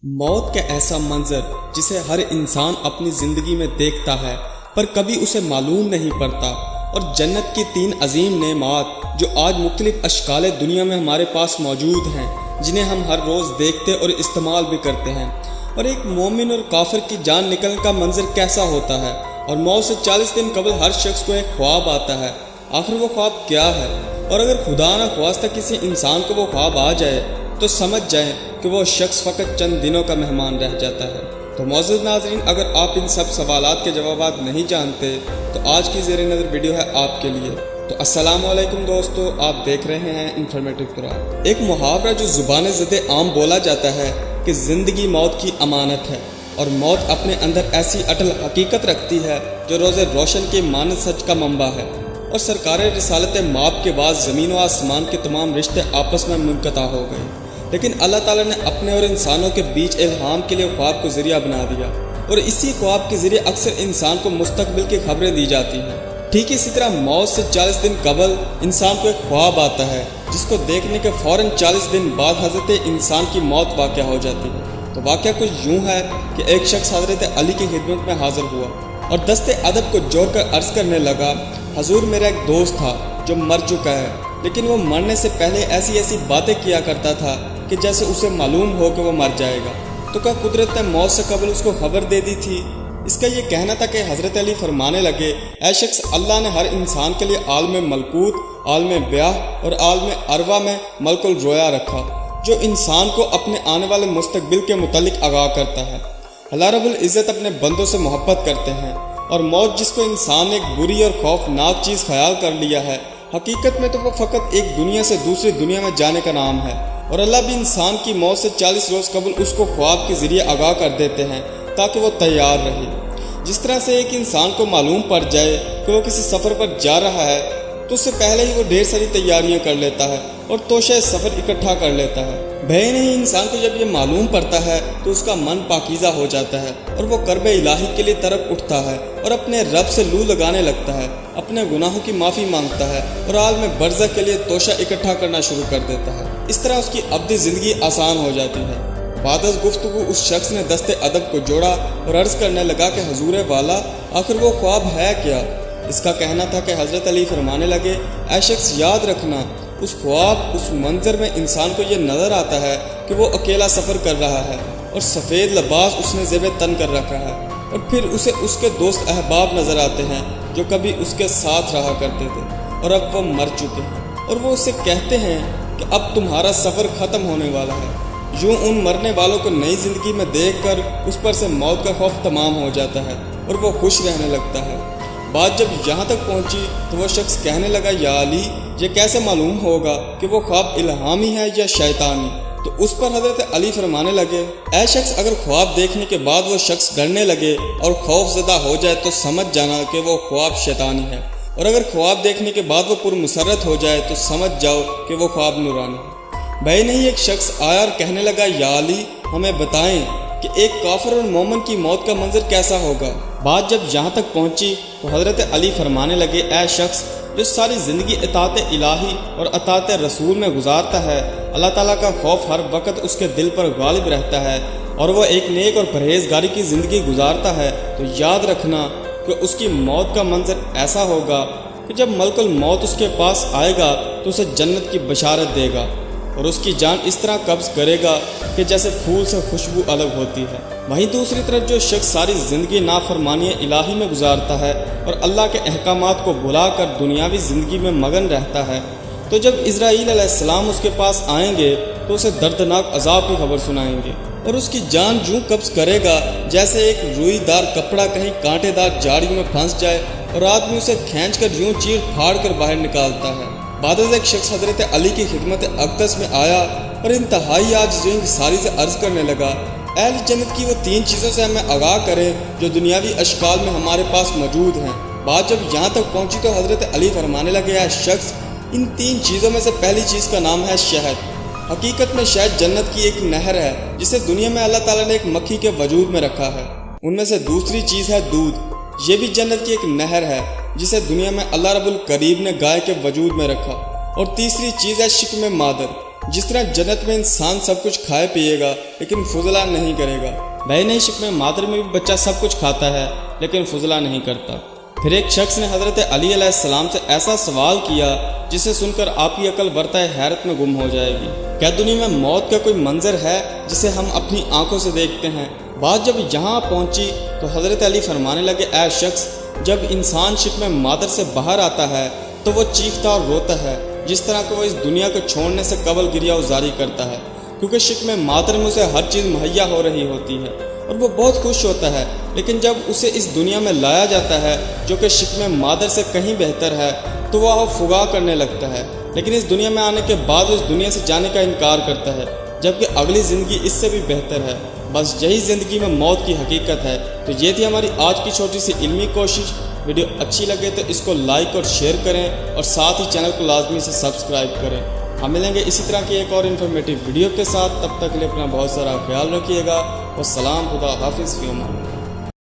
موت کا ایسا منظر جسے ہر انسان اپنی زندگی میں دیکھتا ہے پر کبھی اسے معلوم نہیں پڑتا، اور جنت کی 3 عظیم نعمات جو آج مختلف اشکال دنیا میں ہمارے پاس موجود ہیں، جنہیں ہم ہر روز دیکھتے اور استعمال بھی کرتے ہیں۔ اور ایک مومن اور کافر کی جان نکلنے کا منظر کیسا ہوتا ہے، اور موت سے 40 دن قبل ہر شخص کو ایک خواب آتا ہے۔ آخر وہ خواب کیا ہے؟ اور اگر خدا نہ خواستہ کسی انسان کو وہ خواب آ جائے تو سمجھ جائیں کہ وہ شخص فقط چند دنوں کا مہمان رہ جاتا ہے۔ تو معزز ناظرین، اگر آپ ان سب سوالات کے جوابات نہیں جانتے تو آج کی زیر نظر ویڈیو ہے آپ کے لیے۔ تو السلام علیکم دوستو، آپ دیکھ رہے ہیں انفارمیٹو قرآن۔ ایک محاورہ جو زبان زد عام بولا جاتا ہے کہ زندگی موت کی امانت ہے، اور موت اپنے اندر ایسی اٹل حقیقت رکھتی ہے جو روز روشن کے مانند سچ کا منبع ہے۔ اور سرکار رسالت مآب کے بعد زمین و آسمان کے تمام رشتے آپس میں منقطع ہو گئے، لیکن اللہ تعالیٰ نے اپنے اور انسانوں کے بیچ الہام کے لیے خواب کو ذریعہ بنا دیا، اور اسی خواب کے ذریعے اکثر انسان کو مستقبل کی خبریں دی جاتی ہیں۔ ٹھیک اسی طرح موت سے 40 دن قبل انسان کو ایک خواب آتا ہے جس کو دیکھنے کے فوراً 40 دن بعد حضرت انسان کی موت واقع ہو جاتی ہے۔ تو واقعہ کچھ یوں ہے کہ ایک شخص حضرت علی کی خدمت میں حاضر ہوا اور دست ادب کو جوڑ کر عرض کرنے لگا، حضور میرا ایک دوست تھا جو مر چکا ہے، لیکن وہ مرنے سے پہلے ایسی باتیں کیا کرتا تھا کہ جیسے اسے معلوم ہو کہ وہ مر جائے گا۔ تو کیا قدرت نے موت سے قبل اس کو خبر دے دی تھی؟ اس کا یہ کہنا تھا کہ حضرت علی فرمانے لگے، اے شخص، اللہ نے ہر انسان کے لیے عالم ملکوت، عالم بیاہ اور عالم ارواح میں ملک الرویا رکھا، جو انسان کو اپنے آنے والے مستقبل کے متعلق آگاہ کرتا ہے۔ اللہ رب العزت اپنے بندوں سے محبت کرتے ہیں، اور موت جس کو انسان نے ایک بری اور خوفناک چیز خیال کر لیا ہے، حقیقت میں تو وہ فقط ایک دنیا سے دوسری دنیا میں جانے کا نام ہے۔ اور اللہ بھی انسان کی موت سے 40 روز قبل اس کو خواب کے ذریعے آگاہ کر دیتے ہیں تاکہ وہ تیار رہے۔ جس طرح سے ایک انسان کو معلوم پڑ جائے کہ وہ کسی سفر پر جا رہا ہے تو اس سے پہلے ہی وہ ڈھیر ساری تیاریاں کر لیتا ہے اور توشہ سفر اکٹھا کر لیتا ہے۔ بھئی نہیں، انسان کو جب یہ معلوم پڑتا ہے تو اس کا من پاکیزہ ہو جاتا ہے، اور وہ قرب الہی کے لیے طرف اٹھتا ہے اور اپنے رب سے لو لگانے لگتا ہے، اپنے گناہوں کی معافی مانگتا ہے اور عالم برزخ کے لیے توشہ اکٹھا کرنا شروع کر دیتا ہے۔ اس طرح اس کی ابدی زندگی آسان ہو جاتی ہے۔ بعد از گفتگو اس شخص نے دست ادب کو جوڑا اور عرض کرنے لگا کہ حضور والا، آخر وہ خواب ہے کیا؟ اس کا کہنا تھا کہ حضرت علی فرمانے لگے، اے شخص، یاد رکھنا، اس خواب، اس منظر میں انسان کو یہ نظر آتا ہے کہ وہ اکیلا سفر کر رہا ہے اور سفید لباس اس نے زیب تن کر رکھا ہے، اور پھر اسے اس کے دوست احباب نظر آتے ہیں جو کبھی اس کے ساتھ رہا کرتے تھے اور اب وہ مر چکے ہیں، اور وہ اسے کہتے ہیں کہ اب تمہارا سفر ختم ہونے والا ہے۔ یوں ان مرنے والوں کو نئی زندگی میں دیکھ کر اس پر سے موت کا خوف تمام ہو جاتا ہے اور وہ خوش رہنے لگتا ہے۔ بات جب یہاں تک پہنچی تو وہ شخص کہنے لگا، یا علی، یہ کیسے معلوم ہوگا کہ وہ خواب الہامی ہے یا شیطانی؟ تو اس پر حضرت علی فرمانے لگے، اے شخص، اگر خواب دیکھنے کے بعد وہ شخص ڈرنے لگے اور خوف زدہ ہو جائے تو سمجھ جانا کہ وہ خواب شیطانی ہے، اور اگر خواب دیکھنے کے بعد وہ پرمسرت ہو جائے تو سمجھ جاؤ کہ وہ خواب نورانی ہے۔ بھائی نہیں، ایک شخص آیا اور کہنے لگا، یا علی، ہمیں بتائیں کہ ایک کافر اور مومن کی موت کا منظر کیسا ہوگا؟ بات جب یہاں تک پہنچی تو حضرت علی فرمانے لگے، اے شخص جو ساری زندگی اطاعت الہی اور اطاعت رسول میں گزارتا ہے، اللہ تعالیٰ کا خوف ہر وقت اس کے دل پر غالب رہتا ہے، اور وہ ایک نیک اور پرہیزگاری کی زندگی گزارتا ہے، تو یاد رکھنا کہ اس کی موت کا منظر ایسا ہوگا کہ جب ملک الموت اس کے پاس آئے گا تو اسے جنت کی بشارت دے گا، اور اس کی جان اس طرح قبض کرے گا کہ جیسے پھول سے خوشبو الگ ہوتی ہے۔ وہیں دوسری طرف جو شخص ساری زندگی نافرمانی الہی میں گزارتا ہے اور اللہ کے احکامات کو بھلا کر دنیاوی زندگی میں مگن رہتا ہے، تو جب اسرائیل علیہ السلام اس کے پاس آئیں گے تو اسے دردناک عذاب کی خبر سنائیں گے، اور اس کی جان یوں قبض کرے گا جیسے ایک روئی دار کپڑا کہیں کانٹے دار جاڑیوں میں پھنس جائے اور آدمی اسے کھینچ کر یوں چیر پھاڑ کر باہر نکالتا ہے۔ بعد از ایک شخص حضرت علی کی خدمت اقدس میں آیا اور انتہائی عاجزی کی ساری سے عرض کرنے لگا، اہل جنت کی وہ 3 چیزوں سے ہمیں آگاہ کریں جو دنیاوی اشکال میں ہمارے پاس موجود ہیں۔ بات جب یہاں تک پہنچی تو حضرت علی فرمانے لگے، اے شخص، ان 3 چیزوں میں سے پہلی چیز کا نام ہے شہد۔ حقیقت میں شہد جنت کی ایک نہر ہے جسے دنیا میں اللہ تعالیٰ نے ایک مکھی کے وجود میں رکھا ہے۔ ان میں سے دوسری چیز ہے دودھ، یہ بھی جنت کی ایک نہر ہے جسے دنیا میں اللہ رب الکریم نے گائے کے وجود میں رکھا۔ اور تیسری چیز ہے شکم مادر، جس طرح جنت میں انسان سب کچھ کھائے پیے گا لیکن فضلہ نہیں کرے گا، بہن شکم مادر میں بھی بچہ سب کچھ کھاتا ہے لیکن فضلہ نہیں کرتا۔ پھر ایک شخص نے حضرت علی علیہ السلام سے ایسا سوال کیا جسے سن کر آپ کی عقل برتہ حیرت میں گم ہو جائے گی۔ کیا دنیا میں موت کا کوئی منظر ہے جسے ہم اپنی آنکھوں سے دیکھتے ہیں؟ بات جب یہاں پہنچی تو حضرت علی فرمانے لگے، اے شخص، جب انسان شکم مادر سے باہر آتا ہے تو وہ چیختا اور روتا ہے جس طرح کہ وہ اس دنیا کو چھوڑنے سے قبل گریہ ازاری کرتا ہے، کیونکہ شکم مادر میں اسے ہر چیز مہیا ہو رہی ہوتی ہے اور وہ بہت خوش ہوتا ہے۔ لیکن جب اسے اس دنیا میں لایا جاتا ہے جو کہ شکم مادر سے کہیں بہتر ہے تو وہ فغا کرنے لگتا ہے، لیکن اس دنیا میں آنے کے بعد اس دنیا سے جانے کا انکار کرتا ہے، جبکہ اگلی زندگی اس سے بھی بہتر ہے۔ بس یہی زندگی میں موت کی حقیقت ہے۔ تو یہ تھی ہماری آج کی چھوٹی سی علمی کوشش۔ ویڈیو اچھی لگے تو اس کو لائک اور شیئر کریں اور ساتھ ہی چینل کو لازمی سے سبسکرائب کریں۔ ہم ملیں گے اسی طرح کی ایک اور انفارمیٹیو ویڈیو کے ساتھ، تب تک کے لیے اپنا بہت سارا خیال رکھیے گا۔ والسلام، خدا حافظ، فی امان۔